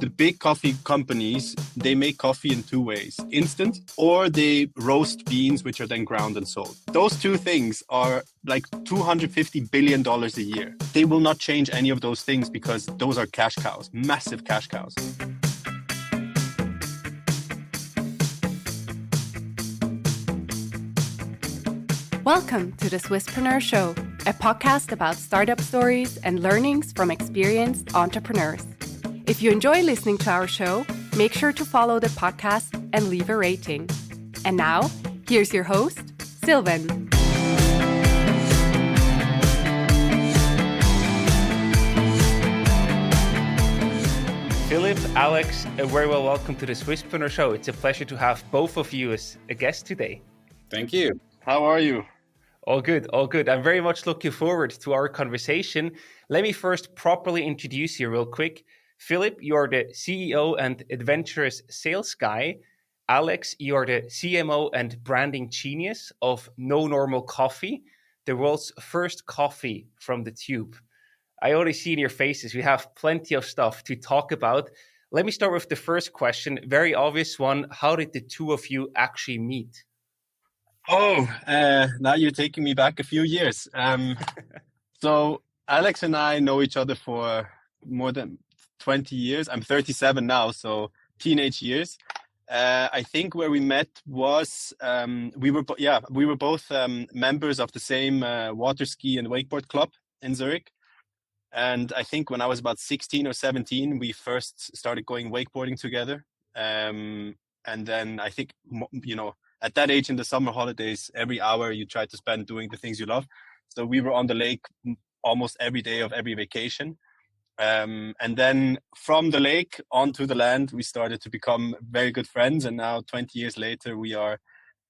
The big coffee companies, they make coffee in two ways: instant, or they roast beans, which are then ground and sold. Those two things are like $250 billion a year. They will not change any of those things because those are cash cows, massive cash cows. Welcome to the Swisspreneur Show, a podcast about startup stories and learnings from experienced entrepreneurs. If you enjoy listening to our show, make sure to follow the podcast and leave a rating. And now, here's your host, Sylvain. Philippe, Alex, a very well welcome to the Swisspreneur Show. It's a pleasure to have both of you as a guest today. Thank you. How are you? All good, all good. I'm very much looking forward to our conversation. Let me first properly introduce you real quick. Philippe, you are the CEO and adventurous sales guy. Alex, you are the CMO and branding genius of nonormal Coffee, the world's first coffee from the tube. I already see in your faces, we have plenty of stuff to talk about. Let me start with the first question, very obvious one. How did the two of you actually meet? Now you're taking me back a few years. So Alex and I know each other for more than 20 years. I'm 37 now, so teenage years. I think where we met was we were both members of the same water ski and wakeboard club in Zurich. And I think when I was about 16 or 17, we first started going wakeboarding together. And then I think, at that age in the summer holidays, every hour you try to spend doing the things you love. So we were on the lake almost every day of every vacation. And then from the lake onto the land, we started to become very good friends. And now 20 years later, we are,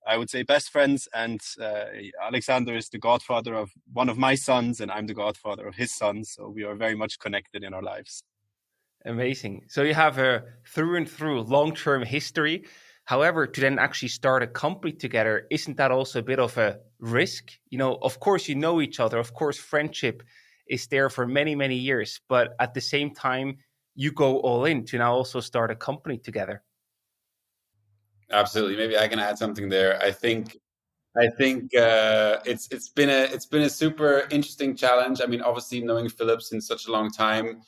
I would say, best friends. And Alexander is the godfather of one of my sons, and I'm the godfather of his sons. So we are very much connected in our lives. Amazing. So you have a through and through long-term history. However, to then actually start a company together, isn't that also a bit of a risk? Of course, you know each other. Of course, friendship is there for many, many years. But at the same time, you go all in to now also start a company together. Absolutely. Maybe I can add something there. I think it's been a super interesting challenge. I mean, obviously, knowing Philippe in such a long time,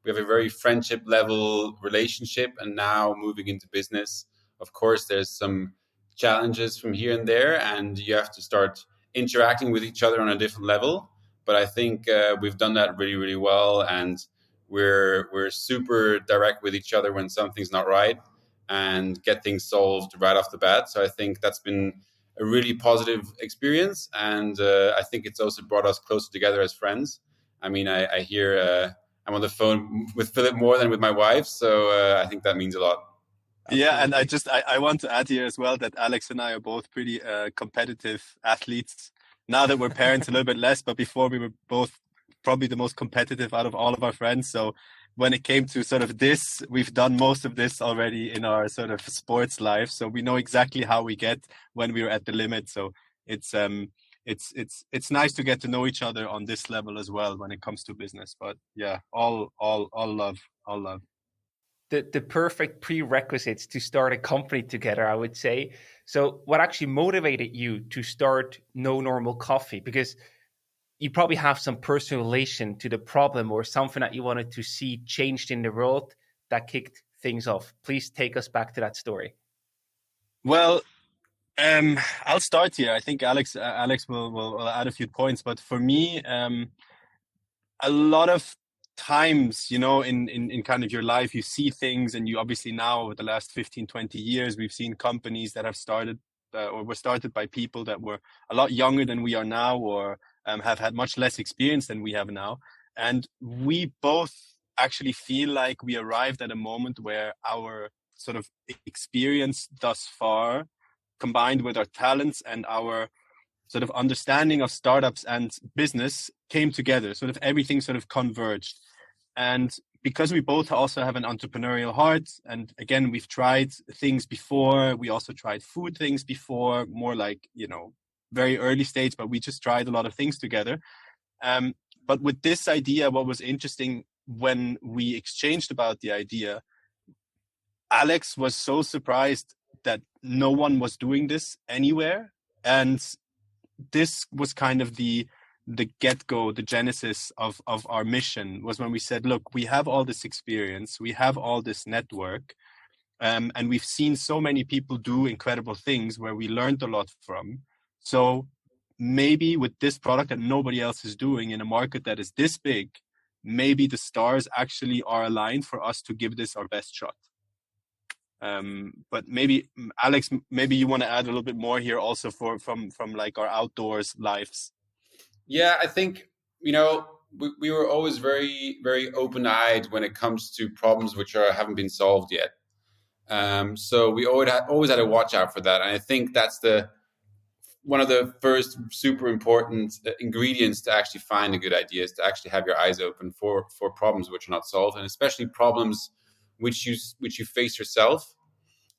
we have a very friendship level relationship, and now moving into business. Of course, there's some challenges from here and there, and you have to start interacting with each other on a different level. But I think we've done that really, really well, and we're super direct with each other when something's not right, and get things solved right off the bat. So I think that's been a really positive experience, and I think it's also brought us closer together as friends. I mean, I hear I'm on the phone with Philippe more than with my wife, so I think that means a lot. Yeah, and I want to add here as well that Alex and I are both pretty competitive athletes. Now that we're parents, a little bit less, but before we were both probably the most competitive out of all of our friends. So when it came to sort of this, we've done most of this already in our sort of sports life. So we know exactly how we get when we're at the limit. So it's nice to get to know each other on this level as well when it comes to business. But yeah, all love. The perfect prerequisites to start a company together, I would say. So what actually motivated you to start nonormal Coffee? Because you probably have some personal relation to the problem or something that you wanted to see changed in the world that kicked things off. Please take us back to that story. Well, I'll start here. I think Alex will add a few points, but for me, a lot of times, in kind of your life, you see things, and you obviously now over the last 15, 20 years, we've seen companies that have started or were started by people that were a lot younger than we are now, or have had much less experience than we have now. And we both actually feel like we arrived at a moment where our sort of experience thus far, combined with our talents and our sort of understanding of startups and business, came together. Sort of everything sort of converged. And because we both also have an entrepreneurial heart, and again, we've tried things before. We also tried food things before, more like, very early stage, but we just tried a lot of things together. But with this idea, what was interesting when we exchanged about the idea Alex was so surprised that no one was doing this anywhere. And this was kind of the get-go, the genesis of our mission, was when we said, look, we have all this experience, we have all this network, and we've seen so many people do incredible things where we learned a lot from. So maybe with this product that nobody else is doing in a market that is this big, maybe the stars actually are aligned for us to give this our best shot. But maybe Alex, maybe you want to add a little bit more here also from like our outdoors lives. Yeah, I think, we were always very, very open-eyed when it comes to problems which haven't been solved yet. So we always had to watch out for that. And I think that's one of the first super important ingredients to actually find a good idea, is to actually have your eyes open for problems which are not solved, and especially problems which you face yourself.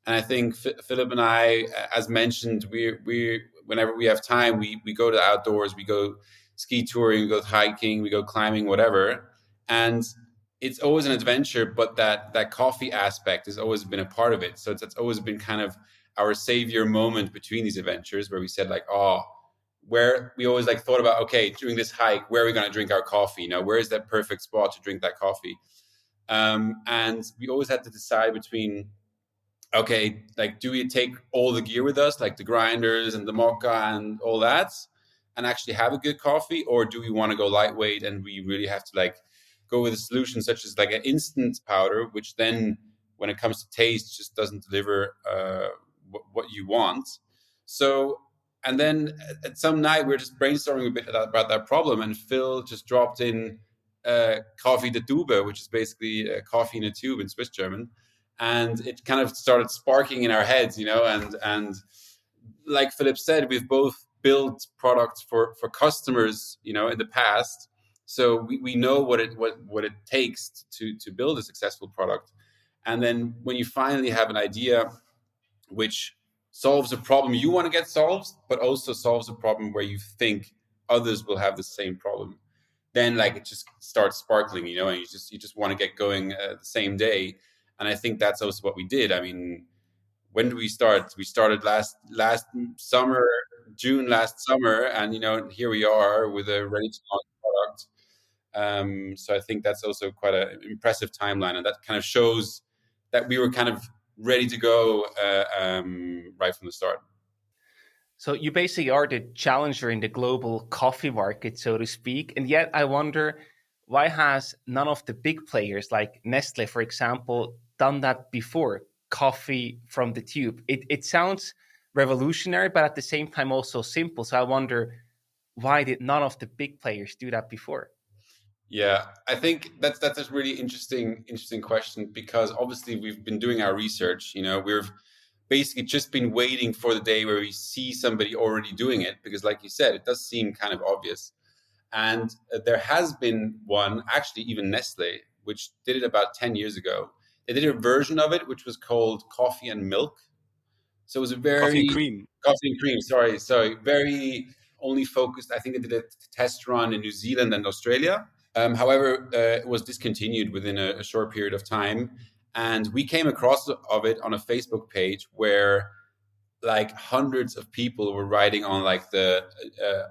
And I think Philip and I, as mentioned, we whenever we have time, we go to the outdoors, we go ski touring, we go hiking, we go climbing, whatever. And it's always an adventure, but that coffee aspect has always been a part of it. So that's always been kind of our savior moment between these adventures, where we said like, where we always like thought about, okay, during this hike, where are we going to drink our coffee? Where is that perfect spot to drink that coffee? And we always had to decide between, okay, like, do we take all the gear with us, like the grinders and the mocha and all that, and actually have a good coffee? Or do we want to go lightweight and we really have to like go with a solution such as like an instant powder, which then when it comes to taste just doesn't deliver what you want? So, and then at some night we were just brainstorming a bit about that problem, and Phil just dropped in coffee de tube, which is basically coffee in a tube in Swiss German. And it kind of started sparking in our heads, and like Philip said, we've both built products for customers, in the past. So we know what it takes to build a successful product. And then when you finally have an idea which solves a problem you want to get solved, but also solves a problem where you think others will have the same problem, then like it just starts sparkling, and you just want to get going the same day. And I think that's also what we did. I mean, when did we start? We started last summer, June last summer, and here we are with a ready to launch product. So I think that's also quite an impressive timeline, and that kind of shows that we were kind of ready to go right from the start. So you basically are the challenger in the global coffee market, so to speak. And yet I wonder, why has none of the big players like Nestlé, for example, done that before? Coffee from the tube. It sounds revolutionary, but at the same time also simple. So I wonder, why did none of the big players do that before? Yeah, I think that's a really interesting question, because obviously we've been doing our research. We've basically just been waiting for the day where we see somebody already doing it, because like you said, it does seem kind of obvious. And there has been one, actually even Nestlé, which did it about 10 years ago. They did a version of it, which was called Coffee and Milk. So it was a Coffee and cream. Coffee and cream, sorry. Very only focused. I think they did a test run in New Zealand and Australia. However, it was discontinued within a short period of time. And we came across of it on a Facebook page where like hundreds of people were writing on like the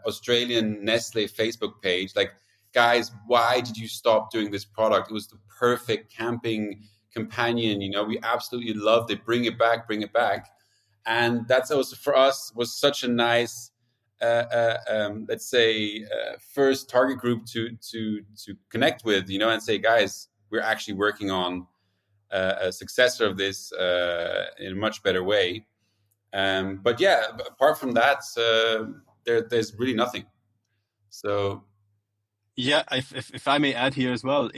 Australian Nestle Facebook page, like, guys, why did you stop doing this product? It was the perfect camping companion. We absolutely loved it. Bring it back. And that's also for us was such a nice, let's say, first target group to connect with, and say, guys, we're actually working on a successor of this in a much better way. But yeah, apart from that, there's really nothing. So yeah, if I may add here as well,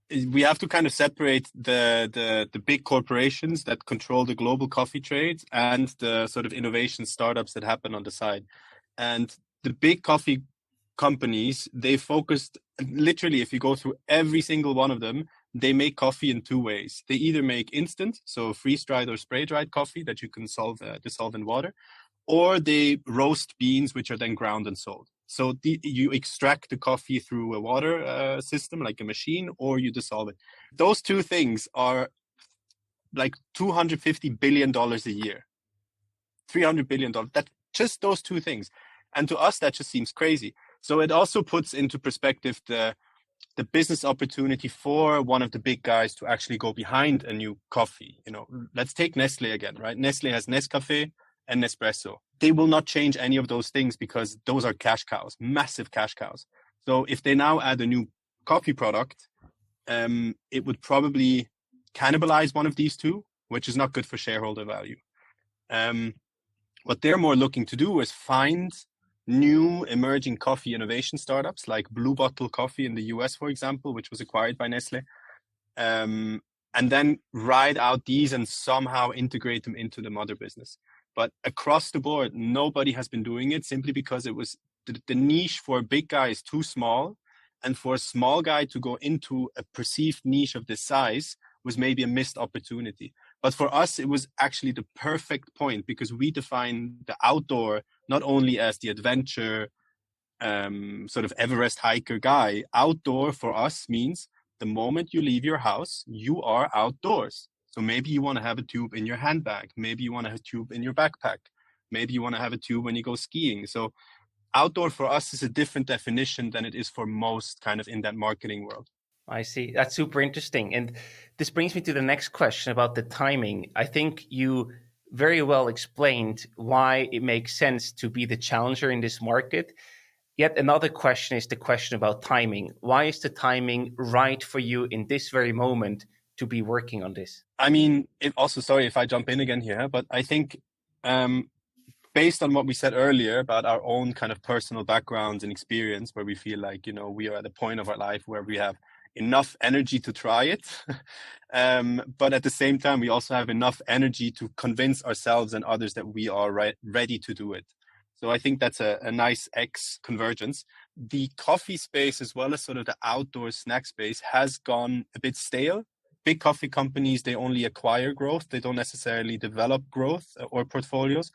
we have to kind of separate the big corporations that control the global coffee trade and the sort of innovation startups that happen on the side. And the big coffee companies, they focused literally, if you go through every single one of them, they make coffee in two ways. They either make instant, so freeze-dried or spray-dried coffee that you can dissolve in water, or they roast beans, which are then ground and sold. So you extract the coffee through a water system, like a machine, or you dissolve it. Those two things are like $250 billion a year, $300 billion. That just those two things. And to us, that just seems crazy. So it also puts into perspective the business opportunity for one of the big guys to actually go behind a new coffee. You know, let's take Nestlé again, right? Nestlé has Nescafé and Nespresso. They will not change any of those things because those are cash cows, massive cash cows. So if they now add a new coffee product, it would probably cannibalize one of these two, which is not good for shareholder value. What they're more looking to do is find new emerging coffee innovation startups like Blue Bottle Coffee in the US, for example, which was acquired by Nestlé, and then ride out these and somehow integrate them into the mother business. But across the board, nobody has been doing it simply because it was the niche for a big guy is too small. And for a small guy to go into a perceived niche of this size was maybe a missed opportunity. But for us, it was actually the perfect point because we define the outdoor not only as the adventure, sort of Everest hiker guy. Outdoor for us means the moment you leave your house, you are outdoors. So maybe you want to have a tube in your handbag. Maybe you want to have a tube in your backpack. Maybe you want to have a tube when you go skiing. So outdoor for us is a different definition than it is for most kind of in that marketing world. I see. That's super interesting. And this brings me to the next question about the timing. I think you very well explained why it makes sense to be the challenger in this market. Yet another question is the question about timing. Why is the timing right for you in this very moment to be working on this? I mean, sorry if I jump in again here, but I think based on what we said earlier about our own kind of personal backgrounds and experience, where we feel like, you know, we are at a point of our life where we have enough energy to try it. But at the same time, we also have enough energy to convince ourselves and others that we are ready to do it. So I think that's a nice X convergence. The coffee space, as well as sort of the outdoor snack space, has gone a bit stale. Big coffee companies, they only acquire growth. They don't necessarily develop growth or portfolios.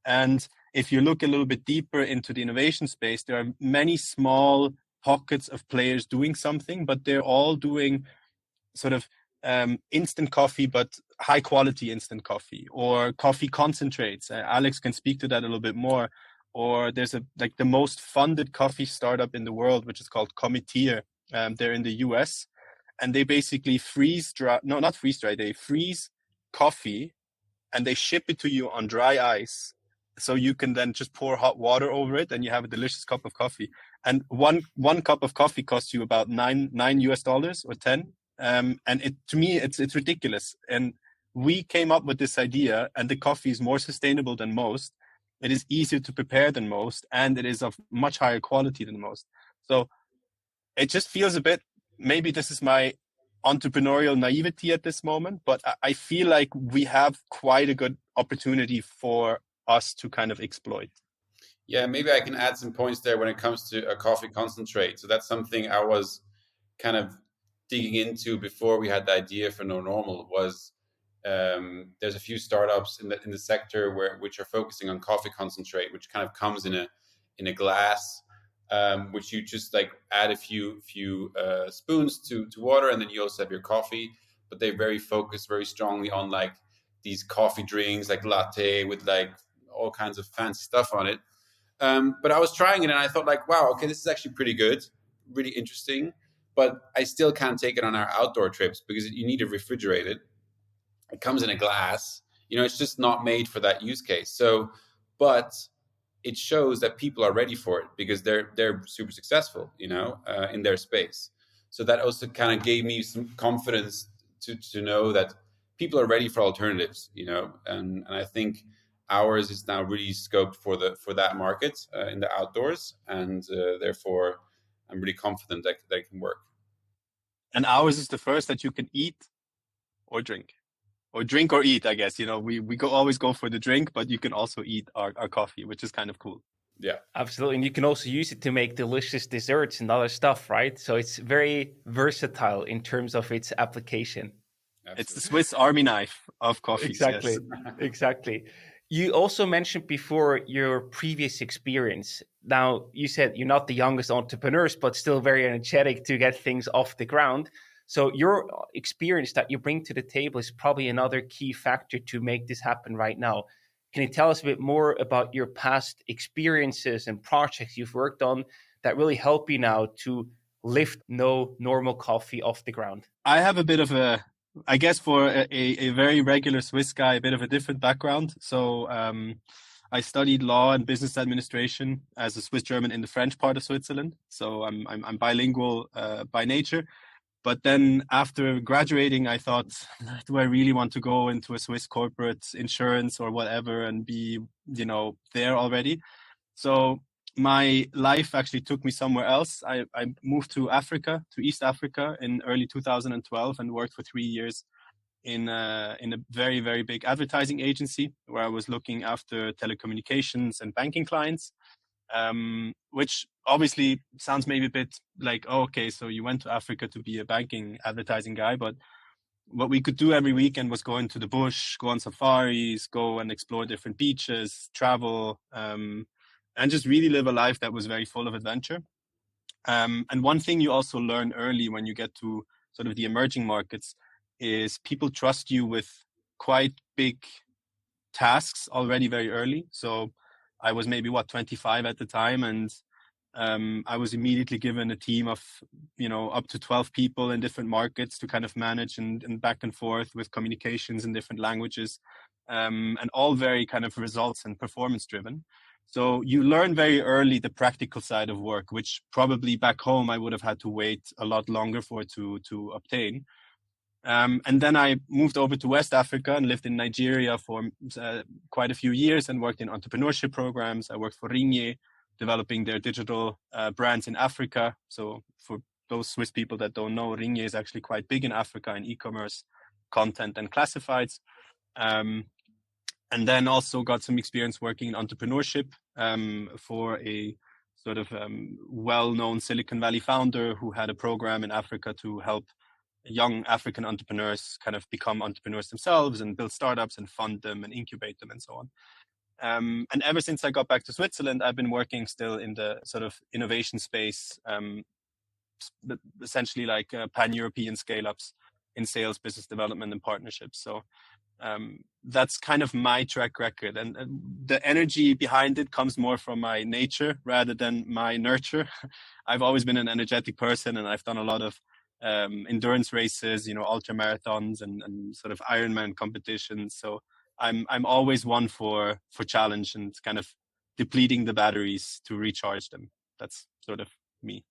And if you look a little bit deeper into the innovation space, there are many small pockets of players doing something, but they're all doing sort of instant coffee, but high quality instant coffee or coffee concentrates. Alex can speak to that a little bit more. Or there's the most funded coffee startup in the world, which is called Comiteer. They're in the US, and they basically freeze coffee and they ship it to you on dry ice. So you can then just pour hot water over it and you have a delicious cup of coffee. And one cup of coffee costs you about $9 US or 10. And to me, it's ridiculous. And we came up with this idea, and the coffee is more sustainable than most. It is easier to prepare than most, and it is of much higher quality than most. So it just feels a bit, maybe this is my entrepreneurial naivety at this moment, but I feel like we have quite a good opportunity for us to kind of exploit. Yeah, maybe I can add some points there when it comes to a coffee concentrate. So that's something I was kind of digging into before we had the idea for nonormal. Was there's a few startups in the sector which are focusing on coffee concentrate, which kind of comes in a glass, which you just like add a few spoons to water, and then you also have your coffee. But they're very focused very strongly on like these coffee drinks, like latte with like all kinds of fancy stuff on it. But I was trying it and I thought like, wow, okay, this is actually pretty good, really interesting. But I still can't take it on our outdoor trips because you need to refrigerate it. It comes in a glass, it's just not made for that use case. So, but it shows that people are ready for it because they're super successful, in their space. So that also kind of gave me some confidence to know that people are ready for alternatives, and I think ours is now really scoped for that market in the outdoors, and therefore I'm really confident that it can work. And ours is the first that you can eat or drink. Or drink or eat, I guess. We always go for the drink, but you can also eat our coffee, which is kind of cool. Yeah, absolutely. And you can also use it to make delicious desserts and other stuff, right? So it's very versatile in terms of its application. Absolutely. It's the Swiss Army knife of coffee. Exactly, yes. Exactly. You also mentioned before your previous experience. Now, you said you're not the youngest entrepreneurs, but still very energetic to get things off the ground. So your experience that you bring to the table is probably another key factor to make this happen right now. Can you tell us a bit more about your past experiences and projects you've worked on that really help you now to lift No Normal Coffee off the ground? I have a bit of a, I guess for a very regular Swiss guy, a bit of a different background. So I studied law and business administration as a Swiss German in the French part of Switzerland. So I'm bilingual by nature. But then after graduating, I thought, do I really want to go into a Swiss corporate insurance or whatever and be, there already? So my life actually took me somewhere else. I moved to Africa, to East Africa in early 2012 and worked for 3 years in a very, very big advertising agency where I was looking after telecommunications and banking clients. Which obviously sounds maybe a bit like, oh, okay, so you went to Africa to be a banking advertising guy, but what we could do every weekend was go into the bush, go on safaris, go and explore different beaches, travel, and just really live a life that was very full of adventure. And one thing you also learn early when you get to sort of the emerging markets is people trust you with quite big tasks already very early. So I was maybe 25 at the time, and I was immediately given a team of up to 12 people in different markets to kind of manage and back and forth with communications in different languages, and all very kind of results and performance driven. So you learn very early the practical side of work, which probably back home I would have had to wait a lot longer for to obtain. And then I moved over to West Africa and lived in Nigeria for quite a few years and worked in entrepreneurship programs. I worked for Ringier, developing their digital brands in Africa. So for those Swiss people that don't know, Ringier is actually quite big in Africa in e-commerce, content and classifieds. And then also got some experience working in entrepreneurship for a sort of well-known Silicon Valley founder who had a program in Africa to help young African entrepreneurs kind of become entrepreneurs themselves and build startups and fund them and incubate them and so on. And ever since I got back to Switzerland, I've been working still in the sort of innovation space, essentially like pan-European scale-ups in sales, business development, and partnerships. So that's kind of my track record. And the energy behind it comes more from my nature rather than my nurture. I've always been an energetic person, and I've done a lot of endurance races, ultra marathons and sort of Ironman competitions. So I'm always one for challenge and kind of depleting the batteries to recharge them. That's sort of me.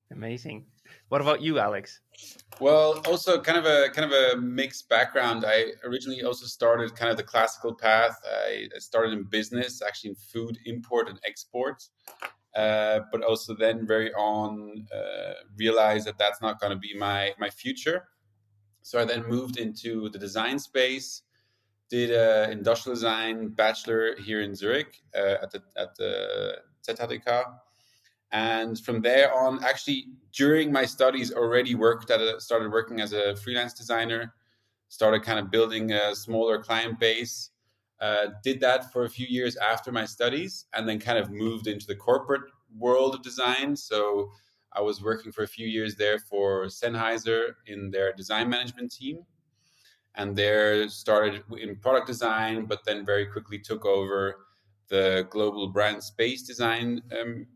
Amazing. What about you, Alex? Well, also kind of a mixed background. I originally also started kind of the classical path. I started in business, actually in food import and export. But also then very on realized that that's not going to be my future. So I then moved into the design space, did an industrial design bachelor here in Zurich at the ZHDK. And from there on, actually during my studies already started working as a freelance designer, started kind of building a smaller client base. Did that for a few years after my studies, and then kind of moved into the corporate world of design. So I was working for a few years there for Sennheiser in their design management team, and there started in product design, but then very quickly took over the global brand space design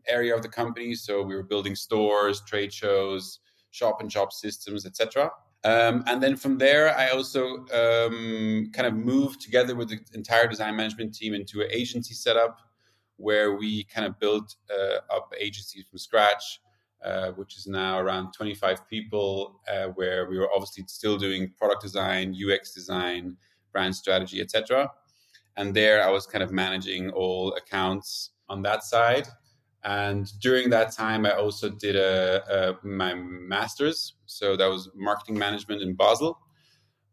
area of the company. So we were building stores, trade shows, shop-in-shop systems, etc. And then from there, I also kind of moved together with the entire design management team into an agency setup where we kind of built up agencies from scratch, which is now around 25 people, where we were obviously still doing product design, UX design, brand strategy, etc. And there I was kind of managing all accounts on that side. And during that time, I also did my master's. So that was marketing management in Basel,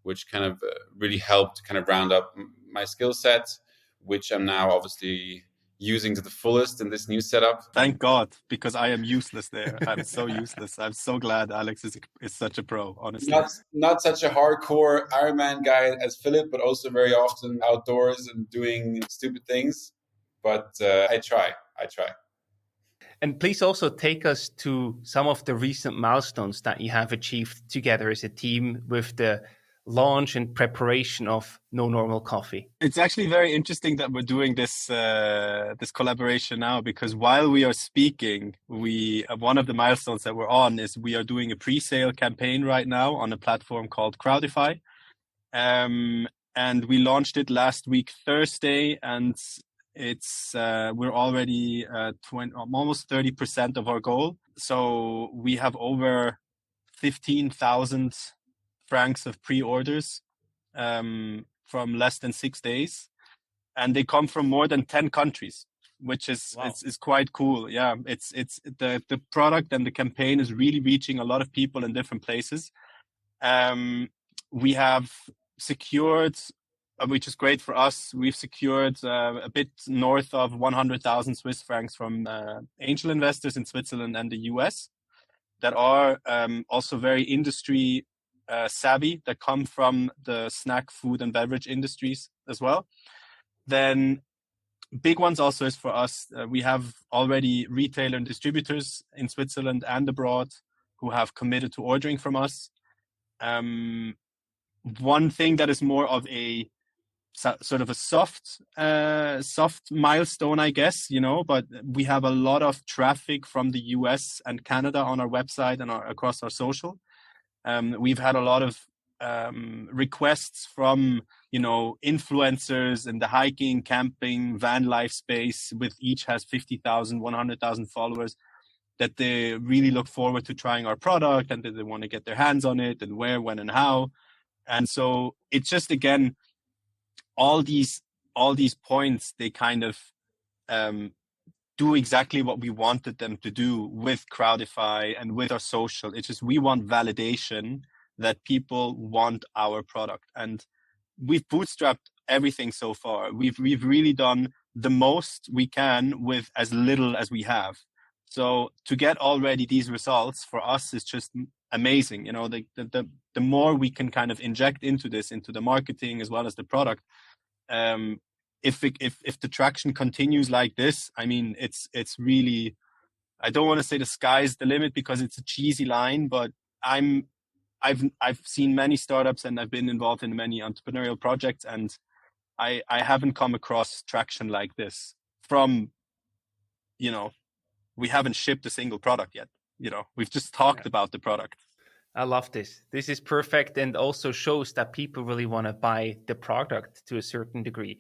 which kind of really helped kind of round up my skill set, which I'm now obviously using to the fullest in this new setup. Thank God, because I am useless there. I'm so useless. I'm so glad Alex is such a pro, honestly. Not such a hardcore Ironman guy as Philippe, but also very often outdoors and doing stupid things. But I try. And please also take us to some of the recent milestones that you have achieved together as a team with the launch and preparation of No Normal Coffee. It's actually very interesting that we're doing this this collaboration now, because while we are speaking, we one of the milestones that we're on is we are doing a pre-sale campaign right now on a platform called Crowdify, and we launched it last week Thursday, and it's we're already almost 30% of our goal. So we have over 15,000 francs of pre-orders from less than 6 days, and they come from more than 10 countries, which is Wow. it's quite cool. Yeah, it's the product and the campaign is really reaching a lot of people in different places. We have secured, which is great for us, we've secured a bit north of 100,000 Swiss francs from angel investors in Switzerland and the US that are also very industry savvy, that come from the snack, food, and beverage industries as well. Then big ones also is for us, we have already retailer and distributors in Switzerland and abroad who have committed to ordering from us. One thing that is more of a sort of a soft milestone, I guess, but we have a lot of traffic from the US and Canada on our website and across our social. We've had a lot of requests from, influencers in the hiking, camping, van life space, with each has 50,000, 100,000 followers, that they really look forward to trying our product and that they want to get their hands on it and where, when, and how. And so it's just, again, all these points, they kind of do exactly what we wanted them to do with Crowdify and with our social. It's just, we want validation that people want our product, and we've bootstrapped everything so far. We've really done the most we can with as little as we have. So to get already these results for us is just amazing. The more we can kind of inject into the marketing as well as the product, if the traction continues like this, I mean, it's really, I don't want to say the sky's the limit because it's a cheesy line, but I've seen many startups and I've been involved in many entrepreneurial projects, and I haven't come across traction like this from, we haven't shipped a single product yet. We've just talked about the product. I love this. This is perfect, and also shows that people really want to buy the product to a certain degree.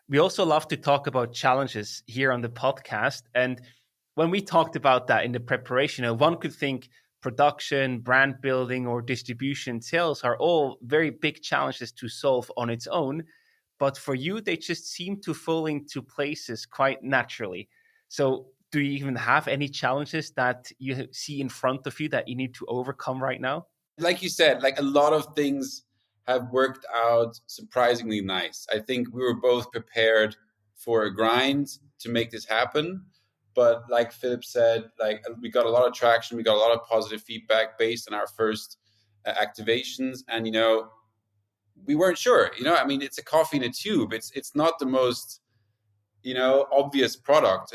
We also love to talk about challenges here on the podcast. And when we talked about that in the preparation, one could think production, brand building, or distribution, sales are all very big challenges to solve on its own. But for you, they just seem to fall into places quite naturally. So do you even have any challenges that you see in front of you that you need to overcome right now? Like you said, like a lot of things have worked out surprisingly nice. I think we were both prepared for a grind to make this happen. But like Philippe said, like we got a lot of traction, we got a lot of positive feedback based on our first activations. And, we weren't sure, I mean, it's a coffee in a tube. It's not the most, obvious product.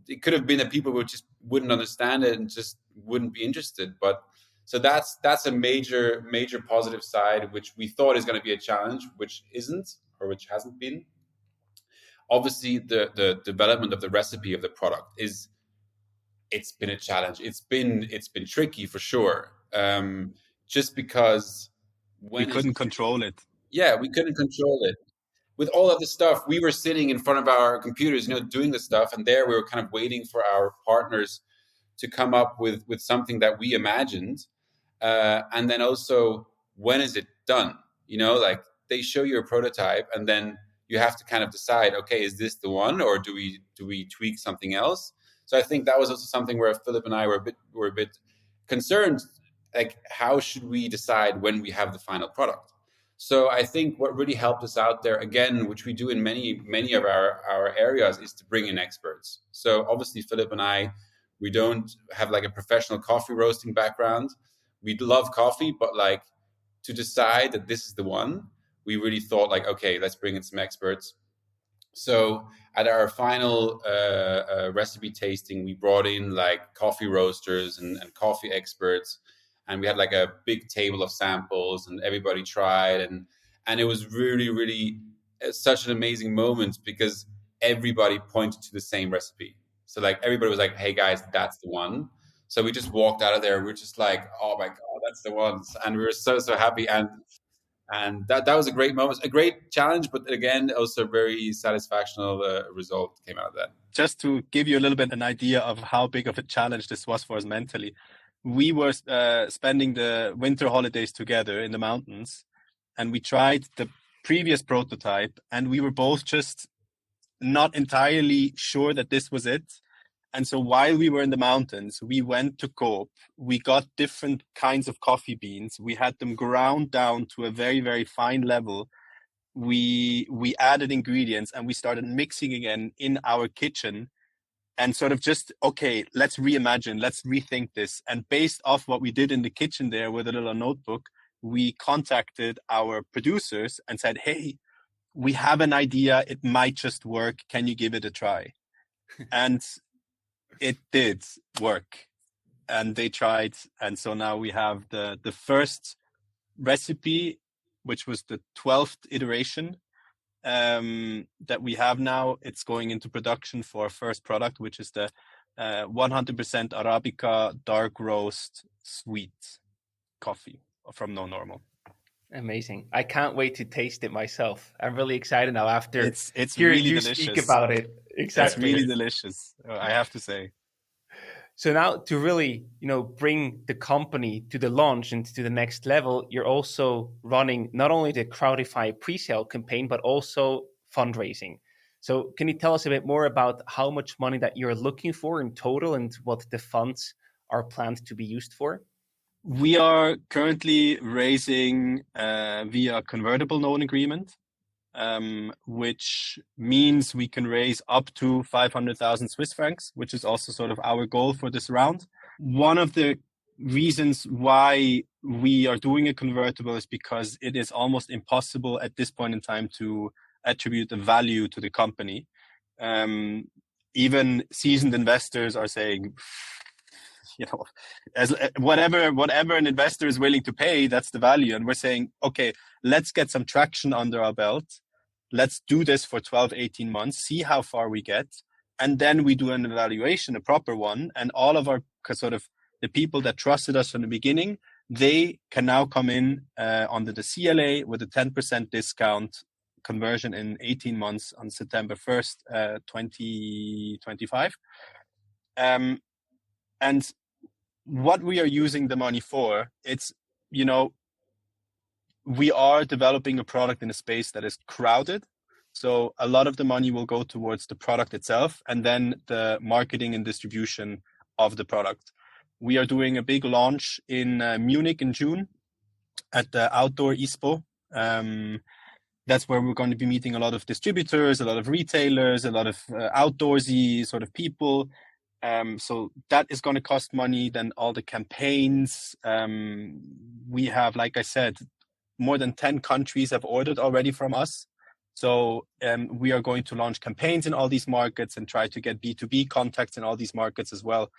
It could have been that people would just wouldn't understand it and just wouldn't be interested. But so that's a major positive side, which we thought is going to be a challenge, which isn't, or which hasn't been. Obviously, the development of the recipe of the product it's been a challenge. It's been tricky for sure. Just because we couldn't control it. Yeah, we couldn't control it. With all of the stuff, we were sitting in front of our computers, doing the stuff, and there we were kind of waiting for our partners to come up with something that we imagined. And then also, when is it done? Like they show you a prototype, and then you have to kind of decide, okay, is this the one, or do we tweak something else? So I think that was also something where Philippe and I were a bit concerned, like how should we decide when we have the final product? So I think what really helped us out there, again, which we do in many of our areas, is to bring in experts. So obviously Philippe and I, we don't have like a professional coffee roasting background. We love coffee, but like to decide that this is the one, we really thought like, okay, let's bring in some experts. So at our final recipe tasting, we brought in like coffee roasters and coffee experts, and we had like a big table of samples, and everybody tried, and it was really, really such an amazing moment because everybody pointed to the same recipe. So like everybody was like, "Hey guys, that's the one." So we just walked out of there. We are just like, "Oh my god, that's the one!" And we were so happy. And that was a great moment, a great challenge, but again, also a very satisfactional result came out of that. Just to give you a little bit an idea of how big of a challenge this was for us mentally, we were spending the winter holidays together in the mountains, and we tried the previous prototype, and we were both just not entirely sure that this was it. And so while we were in the mountains, we went to Coop. We got different kinds of coffee beans. We had them ground down to a very, very fine level. We added ingredients, and we started mixing again in our kitchen, and sort of just, okay, let's reimagine, let's rethink this. And based off what we did in the kitchen there with a little notebook, we contacted our producers and said, hey, we have an idea. It might just work. Can you give it a try? And it did work, and they tried. And so now we have the first recipe, which was the 12th iteration that we have now. It's going into production for our first product, which is the 100% Arabica dark roast sweet coffee from nonormal. Amazing. I can't wait to taste it myself. I'm really excited now after it's hearing really you delicious. speak about it. Exactly. It's really delicious, I have to say. So now to really, bring the company to the launch and to the next level, you're also running not only the Crowdify pre-sale campaign, but also fundraising. So can you tell us a bit more about how much money that you're looking for in total and what the funds are planned to be used for? We are currently raising via convertible loan agreement, which means we can raise up to 500,000 Swiss francs, which is also sort of our goal for this round. One of the reasons why we are doing a convertible is because it is almost impossible at this point in time to attribute the value to the company. Even seasoned investors are saying, as whatever an investor is willing to pay, that's the value. And we're saying, okay, let's get some traction under our belt. Let's do this for 12, 18 months, see how far we get. And then we do an evaluation, a proper one. And all of our sort of the people that trusted us from the beginning, they can now come in under the CLA with a 10% discount conversion in 18 months on September 1st, 2025. And what we are using the money for, it's, we are developing a product in a space that is crowded. So a lot of the money will go towards the product itself and then the marketing and distribution of the product. We are doing a big launch in Munich in June at the Outdoor Expo. That's where we're going to be meeting a lot of distributors, a lot of retailers, a lot of outdoorsy sort of people. So that is going to cost money. Then all the campaigns. We have, like I said, more than 10 countries have ordered already from us. So we are going to launch campaigns in all these markets and try to get B2B contacts in all these markets as well.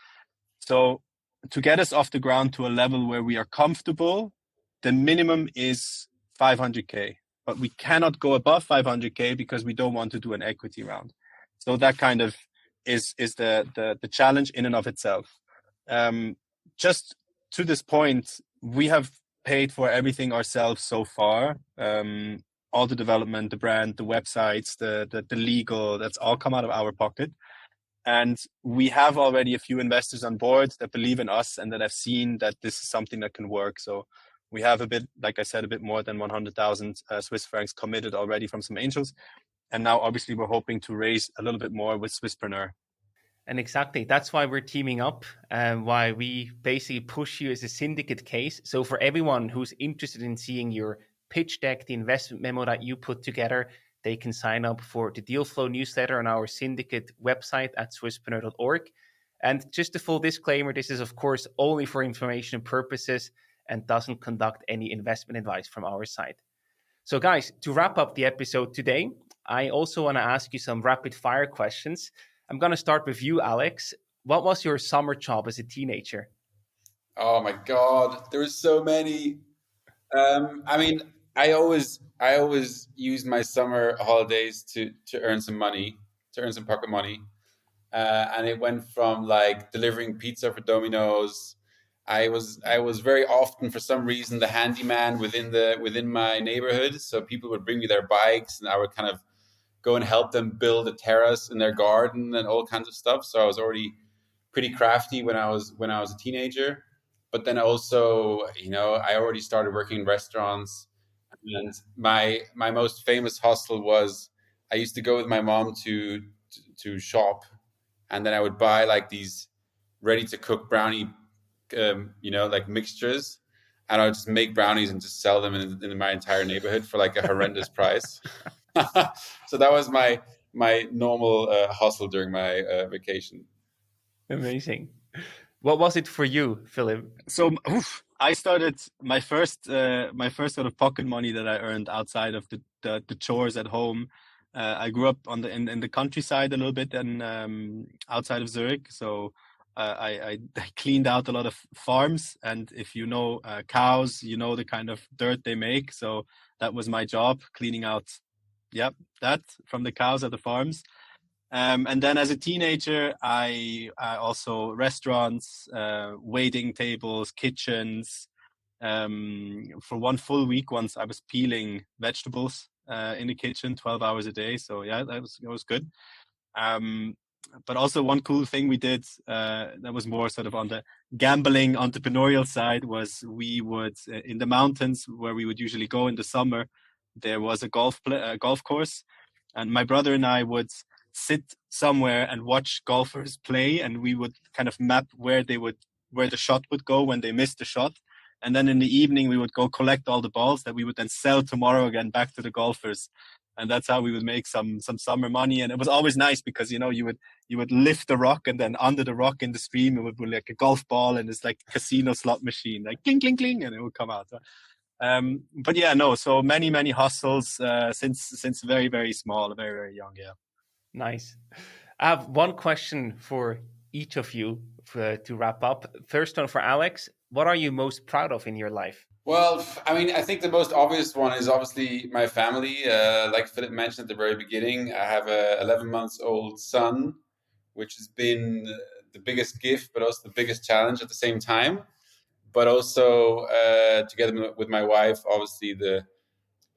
So to get us off the ground to a level where we are comfortable, the minimum is 500K. But we cannot go above 500K because we don't want to do an equity round. So that kind of is the challenge in and of itself. Just to this point, we have paid for everything ourselves so far. All the development, the brand, the websites, the legal, that's all come out of our pocket. And we have already a few investors on board that believe in us and that have seen that this is something that can work. So we have a bit, like I said, a bit more than 100,000 Swiss francs committed already from some angels. And now, obviously, we're hoping to raise a little bit more with Swisspreneur. And exactly, that's why we're teaming up and why we basically push you as a syndicate case. So for everyone who's interested in seeing your pitch deck, the investment memo that you put together, they can sign up for the Deal Flow newsletter on our syndicate website at swisspreneur.org. And just a full disclaimer, this is, of course, only for information purposes and doesn't conduct any investment advice from our side. So guys, to wrap up the episode today, I also want to ask you some rapid fire questions. I'm going to start with you, Alex. What was your summer job as a teenager? Oh my God, there were so many. I mean, I always use my summer holidays to earn some money, to earn some pocket money, and it went from like delivering pizza for Domino's. I was very often, for some reason, the handyman within my neighborhood. So people would bring me their bikes, and I would kind of go and help them build a terrace in their garden and all kinds of stuff. So I was already pretty crafty when I was a teenager. But then also, I already started working in restaurants, and my most famous hustle was I used to go with my mom to shop, and then I would buy like these ready to cook brownie, like mixtures, and I would just make brownies and just sell them in my entire neighborhood for like a horrendous price. So that was my normal hustle during my vacation. Amazing. What was it for you, Philip? So I started my first sort of pocket money that I earned outside of the chores at home. I grew up in the countryside a little bit and outside of Zurich. So I cleaned out a lot of farms, and if you know cows, you know the kind of dirt they make. So that was my job, cleaning out, that from the cows at the farms. And then as a teenager, I also restaurants, waiting tables, kitchens. For one full week, once I was peeling vegetables in the kitchen 12 hours a day. So yeah, that was good. But also one cool thing we did that was more sort of on the gambling entrepreneurial side was we would in the mountains where we would usually go in the summer, there was a golf course, and my brother and I would sit somewhere and watch golfers play, and we would kind of map where the shot would go when they missed the shot. And then in the evening, we would go collect all the balls that we would then sell tomorrow again back to the golfers. And that's how we would make some summer money. And it was always nice because, you would lift the rock, and then under the rock in the stream, it would be like a golf ball, and it's like a casino slot machine, like clink, clink, clink, and it would come out. But yeah, no, so many hustles since very, very small, very, very young. Yeah. Nice. I have one question for each of you to wrap up. First one for Alex. What are you most proud of in your life? Well, I mean, I think the most obvious one is obviously my family. Like Philip mentioned at the very beginning, I have a 11 months old son, which has been the biggest gift, but also the biggest challenge at the same time. But also together with my wife, obviously the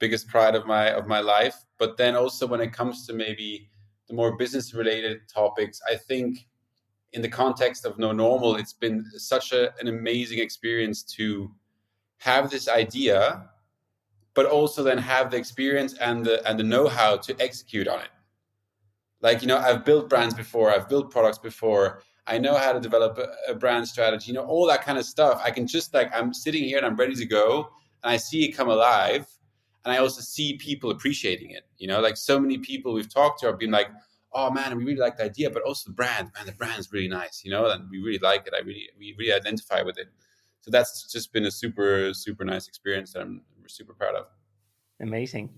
biggest pride of my life. But then also when it comes to maybe the more business related topics, I think in the context of nonormal, it's been such an amazing experience to have this idea, but also then have the experience and the know-how to execute on it. Like, I've built brands before, I've built products before, I know how to develop a brand strategy, all that kind of stuff. I can just I'm sitting here and I'm ready to go, and I see it come alive. And I also see people appreciating it. Like so many people we've talked to have been like, oh man, we really like the idea, but also the brand, man, the brand's really nice, and we really like it. We really identify with it. So that's just been a super, super nice experience that I'm super proud of. Amazing.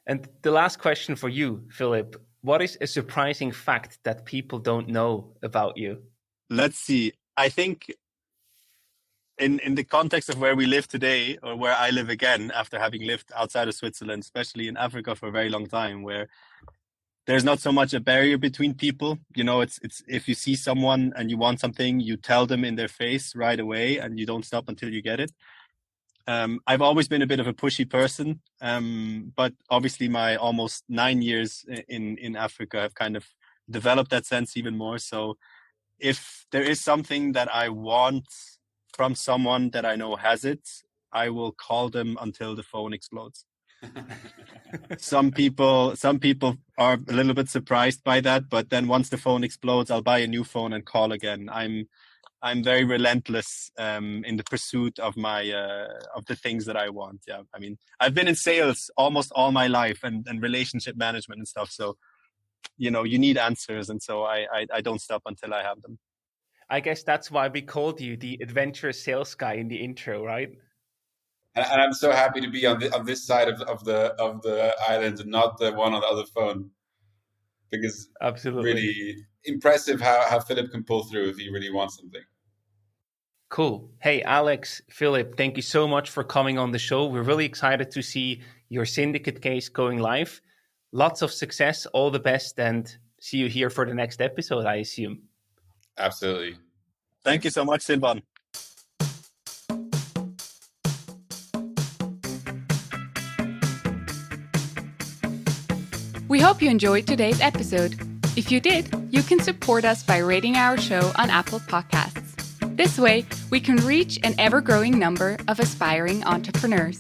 And the last question for you, Philip, what is a surprising fact that people don't know about you? Let's see. I think in the context of where we live today, or where I live again after having lived outside of Switzerland, especially in Africa for a very long time, where there's not so much a barrier between people. It's if you see someone and you want something, you tell them in their face right away, and you don't stop until you get it. I've always been a bit of a pushy person, but obviously my almost 9 years in Africa have kind of developed that sense even more. So if there is something that I want from someone that I know has it, I will call them until the phone explodes. Some people are a little bit surprised by that, but then once the phone explodes, I'll buy a new phone and call again. I'm very relentless in the pursuit of my of the things that I want. Yeah, I mean, I've been in sales almost all my life and relationship management and stuff. So, you need answers, and so I don't stop until I have them. I guess that's why we called you the adventurous sales guy in the intro, right? And I'm so happy to be on this side of the island and not the one on the other phone, because Absolutely. really impressive how Philip can pull through if he really wants something. Cool. Hey, Alex, Philip, thank you so much for coming on the show. We're really excited to see your syndicate case going live. Lots of success, all the best, and see you here for the next episode, I assume. Absolutely. Thank you so much, Silvan. We hope you enjoyed today's episode. If you did, you can support us by rating our show on Apple Podcasts. This way, we can reach an ever-growing number of aspiring entrepreneurs.